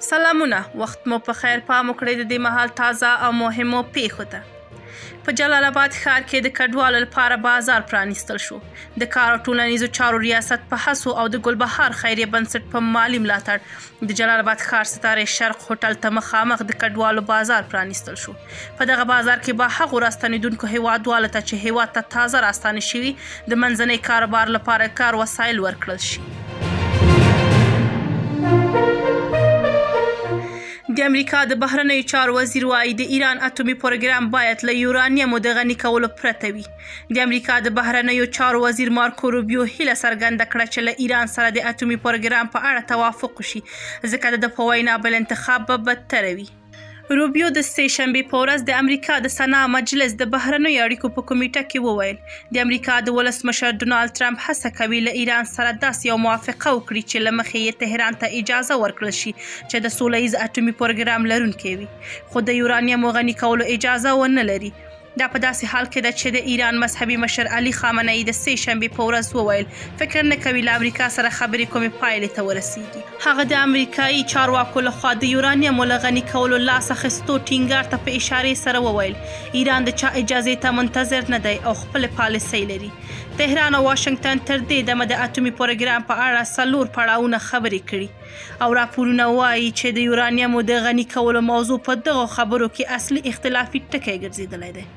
سلامونه، وخت مو په خیر. پام وکړئ د دې مهال تازه او مهمو پیښو ته. په جلال آباد ښار کې د کډوالو لپاره بازار پرانیستل شو. د کار او ټولنیزو چارو ریاست په هڅو او د ګلبهار خیریه بنسټ په مالي ملاتړ د جلال آباد ښار ستاره شرق هوټل ته مخامخ د کډوالو بازار پرانیستل شو. په دغه بازار کې به هغو راستنېدونکو هیوادوالو ته چې هیواد ته تازه راستانه شوي د منځني کاروبار لپاره کار وسایل ورکړل شي. د امریکا د بهرنیو چارو وزیر وایي د ایران اټومي پروګرام باید له یورانیمو د غني کولو پرته وي. د امریکا د بهرنیو چارو وزیر مارکو روبیو هیله څرګنده کړه چې له ایران سره د اټومي پروګرام په اړه توافق وشي، ځکه د په وینا بل انتخاب به بدتر وي. روبیو د سې شنبې په ورځ د امریکا د سنا مجلس د بهرنیو اړیکو په کمیټه کې وویل د امریکا د ولسمشر ډونالد ټرمپ هڅه کوي له ایران سره داسې یو موافقه وکړي چې له مخې یې تهران ته اجازه ورکړل شي چې د سوله ییز اټومي پروګرام لرونکی وي، خو د یورانیم غني کولو اجازه ونه لري. دا په داسې حال کې ده چې د ایران مذهبي مشر علي خامنه ای د سې شنبې په ورځ وویل فکر نه کوي له امریکا سره خبرې کومې پایلې ته ورسیږي. هغه د امریکایي چارواکو لخوا د یورانیم له غني کولو لاس اخیستو ټینګار ته په اشارې سره وویل ایران د چا اجازې ته منتظر نه دی او خپل پالیسۍ لري. تهران او واشنگټن تر دې دمه د اټومي پروګرام په اړه 4 پړاوونه خبرې کړي او راپورونه وایي چې د یورانیم د غني کولو موضوع په دغو خبرو کې اصلي اختلافي ټکی ګرځېدلی دی.